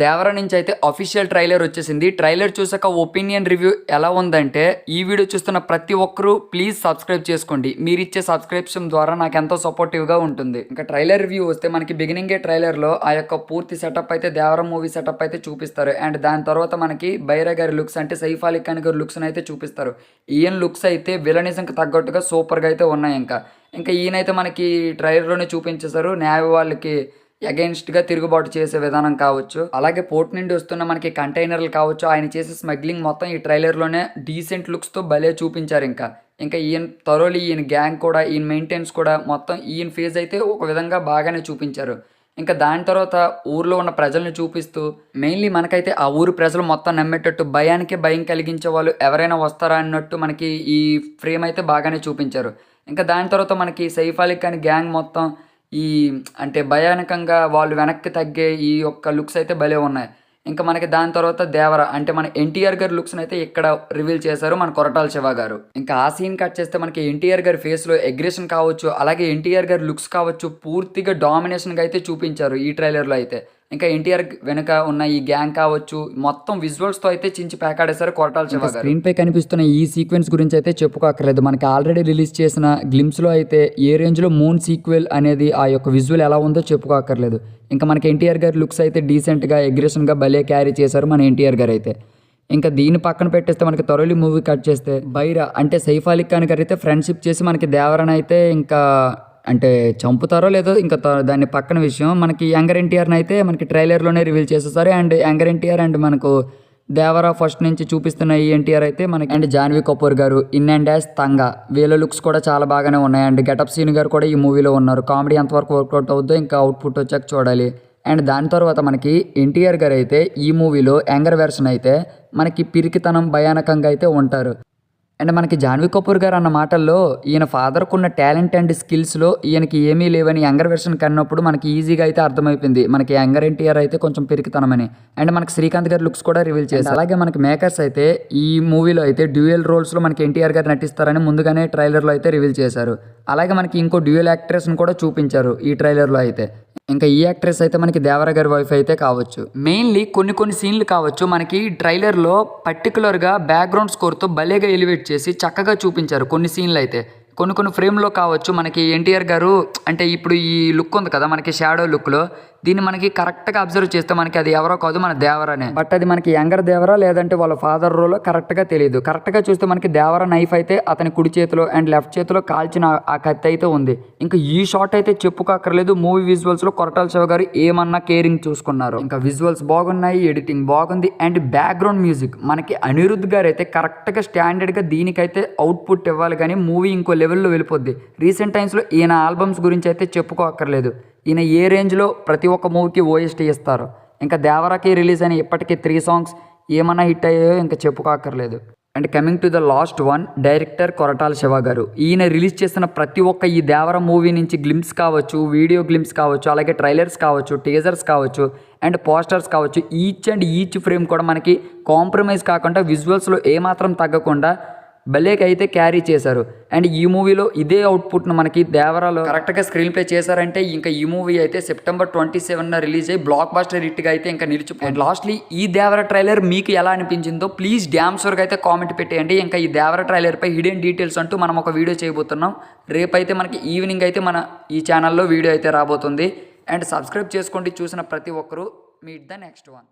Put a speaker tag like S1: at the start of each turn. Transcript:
S1: దేవర నుంచి అయితే official trailer వచ్చేసింది. ట్రైలర్ చూసాక ఒపీనియన్ రివ్యూ ఎలా ఉందంటే, ఈ వీడియో చూస్తున్న ప్రతి ఒక్కరూ ప్లీజ్ సబ్స్క్రైబ్ చేసుకోండి. మీరిచ్చే సబ్స్క్రిప్షన్ ద్వారా నాకు ఎంతో సపోర్టివ్గా ఉంటుంది. ఇంకా ట్రైలర్ రివ్యూ వస్తే మనకి బిగినింగే ట్రైలర్లో ఆ యొక్క పూర్తి సెటప్ అయితే దేవర మూవీ సెటప్ అయితే చూపిస్తారు. అండ్ దాని తర్వాత మనకి బైరా గారి లుక్స్ అంటే సైఫ్ అలీ ఖాన్ గారి లుక్స్ని అయితే చూపిస్తారు. ఈయన లుక్స్ అయితే విలనిజంకి తగ్గట్టుగా సూపర్గా అయితే ఉన్నాయి. ఇంకా ఈయనైతే మనకి ట్రైలర్లోనే చూపించేశారు. న్యాయ వాళ్ళకి అగెన్స్ట్గా తిరుగుబాటు చేసే విధానం కావచ్చు, అలాగే పోర్ట్ నుండి వస్తున్న మనకి కంటైనర్లు కావచ్చు, ఆయన చేసే స్మగ్లింగ్ మొత్తం ఈ ట్రైలర్లోనే డీసెంట్ లుక్స్తో భలే చూపించారు. ఇంకా ఈయన థరోలీ ఈయన గ్యాంగ్ కూడా, ఈయన మెయింటెన్స్ కూడా మొత్తం ఈయన ఫేజ్ అయితే ఒక విధంగా బాగానే చూపించారు. ఇంకా దాని తర్వాత ఊర్లో ఉన్న ప్రజల్ని చూపిస్తూ మెయిన్లీ మనకైతే ఆ ఊరు ప్రజలు మొత్తం నమ్మేటట్టు భయానికి భయం కలిగించే వాళ్ళు ఎవరైనా వస్తారా అన్నట్టు మనకి ఈ ఫ్రేమ్ అయితే బాగానే చూపించారు. ఇంకా దాని తర్వాత మనకి సైఫ్ అలీ ఖాన్ గ్యాంగ్ మొత్తం ఈ అంటే భయానకంగా వాళ్ళు వెనక్కి తగ్గే ఈ యొక్క లుక్స్ అయితే భలే ఉన్నాయి. ఇంకా మనకి దాని తర్వాత దేవర అంటే మన ఎన్టీఆర్ గారి లుక్స్ని అయితే ఇక్కడ రివీల్ చేశారు మన కొరటాల శివ గారు. ఇంకా ఆ సీన్ కట్ చేస్తే మనకి ఎన్టీఆర్ గారి ఫేస్లో అగ్రెషన్ కావచ్చు, అలాగే ఎన్టీఆర్ గారి లుక్స్ కావచ్చు పూర్తిగా డామినేషన్గా అయితే చూపించారు ఈ ట్రైలర్లో అయితే. ఇంకా ఎన్టీఆర్ వెనుక ఉన్న ఈ గ్యాంగ్ కావచ్చు మొత్తం విజువల్స్తో అయితే చించి పేకాడేశారు కొరటాల శివ గారు. స్క్రీన్ పై కనిపిస్తున్న ఈ సీక్వెన్స్ గురించి అయితే చెప్పుకోకర్లేదు. మనకి ఆల్రెడీ రిలీజ్ చేసిన గ్లిమ్స్లో అయితే ఏ రేంజ్లో మూన్ సీక్వెల్ అనేది ఆ యొక్క విజువల్ ఎలా ఉందో చెప్పుకోకర్లేదు. ఇంకా మనకి ఎన్టీఆర్ గారి లుక్స్ అయితే డీసెంట్గా అగ్రెషన్గా భలే క్యారీ చేశారు మన ఎన్టీఆర్ గారు అయితే. ఇంకా దీన్ని పక్కన పెట్టేస్తే మనకి థరోలీ మూవీ కట్ చేస్తే బైరా అంటే సైఫ్ అలీ ఖాన్ గారు అయితే ఫ్రెండ్షిప్ చేసి మనకి దేవరని అయితే ఇంకా అంటే చంపుతారో లేదో ఇంకా దాన్ని పక్కన విషయం. మనకి యంగర్ ఎన్టీఆర్ని అయితే మనకి ట్రైలర్లోనే రివీల్ చేసేసారు. అండ్ యంగర్ ఎన్టీఆర్ అండ్ మనకు దేవరా ఫస్ట్ నుంచి చూపిస్తున్న ఈ ఎన్టీఆర్ అయితే మనకి అండ్ జాన్వీ కపూర్ గారు ఇన్ అండ్ యాజ్ తంగా వీళ్ళ లుక్స్ కూడా చాలా బాగానే ఉన్నాయి. అండ్ గెటప్ సీన్ గారు కూడా ఈ మూవీలో ఉన్నారు. కామెడీ ఎంతవరకు వర్కౌట్ అవుద్దో ఇంకా అవుట్పుట్ వచ్చాక చూడాలి. అండ్ దాని తర్వాత మనకి ఎన్టీఆర్ గారు అయితే ఈ మూవీలో యంగర్ వెర్షన్ అయితే మనకి పిరికితనం భయానకంగా అయితే ఉంటారు. అండ్ మనకి జాన్వీ కపూర్ గారు అన్న మాటల్లో ఈయన ఫాదర్కు ఉన్న టాలెంట్ అండ్ స్కిల్స్లో ఈయనకి ఏమీ లేవని యంగర్ వెర్షన్ కన్నప్పుడు మనకి ఈజీగా అయితే అర్థమైపోయింది మనకి యంగర్ ఎన్టీఆర్ అయితే కొంచెం పెరిగితనమని. అండ్ మనకి శ్రీకాంత్ గారి లుక్స్ కూడా రివీల్ చేశారు. అలాగే మనకి మేకర్స్ అయితే ఈ మూవీలో అయితే డ్యూయల్ రోల్స్లో మనకి ఎన్టీఆర్ గారు నటిస్తారని ముందుగానే ట్రైలర్లో అయితే రివీల్ చేశారు. అలాగే మనకి ఇంకో డ్యూయల్ యాక్ట్రెస్ని కూడా చూపించారు ఈ ట్రైలర్లో అయితే. ఇంకా ఈ యాక్ట్రెస్ అయితే మనకి దేవర గారి వైఫ్ అయితే కావచ్చు. మెయిన్లీ కొన్ని సీన్లు కావచ్చు మనకి ట్రైలర్లో పర్టికులర్గా బ్యాక్గ్రౌండ్ స్కోర్తో భలేగా ఎలివేట్ చేసి చక్కగా చూపించారు కొన్ని సీన్లు అయితే. కొన్ని ఫ్రేమ్లో కావచ్చు మనకి ఎన్టీఆర్ గారు అంటే ఇప్పుడు ఈ లుక్ ఉంది కదా మనకి షాడో లుక్లో, దీన్ని మనకి కరెక్ట్గా అబ్జర్వ్ చేస్తే మనకి అది ఎవరో కాదు మన దేవరనే. బట్ అది మనకి యంగర్ దేవరా లేదంటే వాళ్ళ ఫాదర్ రోలో కరెక్ట్గా తెలియదు. కరెక్ట్గా చూస్తే మనకి దేవర నైఫ్ అయితే అతని కుడి చేతిలో అండ్ లెఫ్ట్ చేతిలో కాల్చిన ఆ కత్తి అయితే ఉంది. ఇంకా ఈ షాట్ అయితే చెప్పుకోకర్లేదు. మూవీ విజువల్స్లో కొరటాల శివ గారు ఏమన్నా కేరింగ్ చూసుకున్నారు. ఇంకా విజువల్స్ బాగున్నాయి, ఎడిటింగ్ బాగుంది అండ్ బ్యాక్గ్రౌండ్ మ్యూజిక్ మనకి అనిరుద్ధ్ గారు అయితే కరెక్ట్గా స్టాండర్డ్గా దీనికైతే అవుట్పుట్ ఇవ్వాలి. కానీ మూవీ ఇంకో లెవెల్లో వెళ్ళిపోద్ది. రీసెంట్ టైమ్స్లో ఈయన ఆల్బమ్స్ గురించి అయితే చెప్పుకోకర్లేదు. ఈయన ఏ రేంజ్లో ప్రతి ఒక్క మూవీకి ఓఎస్టీ ఇస్తారు. ఇంకా దేవరాకి రిలీజ్ అయిన ఇప్పటికీ 3 సాంగ్స్ ఏమన్నా హిట్ అయ్యాయో ఇంకా చెప్పుకోకర్లేదు. And coming to the last one, director Koratala Siva garu. ఈయన రిలీజ్ చేసిన ప్రతి ఒక్క ఈ దేవర మూవీ నుంచి గ్లిమ్స్ కావచ్చు, వీడియో గ్లిమ్స్ కావచ్చు, అలాగే ట్రైలర్స్ కావచ్చు, టీజర్స్ కావచ్చు అండ్ పోస్టర్స్ కావచ్చు, ఈచ్ ఫ్రేమ్ కూడా మనకి కాంప్రమైజ్ కాకుండా విజువల్స్లో ఏమాత్రం తగ్గకుండా భలేకి అయితే క్యారీ చేశారు. అండ్ ఈ మూవీలో ఇదే అవుట్పుట్ను మనకి దేవరాలో కరెక్ట్గా స్క్రీన్ ప్లే చేశారంటే ఇంకా ఈ మూవీ అయితే September 27న రిలీజ్ అయ్యి బ్లాక్ బాస్టర్ హిట్గా అయితే ఇంకా నిలిచిపోయింది. అండ్ లాస్ట్లీ ఈ దేవర ట్రైలర్ మీకు ఎలా అనిపించిందో ప్లీజ్ డ్యామ్ షూర్గా అయితే కామెంట్ పెట్టేయండి. ఇంకా ఈ దేవర ట్రైలర్పై హిడెన్ డీటెయిల్స్ అంటూ మనం ఒక వీడియో చేయబోతున్నాం. రేపైతే మనకి ఈవినింగ్ అయితే మన ఈ ఛానల్లో వీడియో అయితే రాబోతుంది. అండ్ సబ్స్క్రైబ్ చేసుకోండి చూసిన ప్రతి ఒక్కరూ. Meet the next one.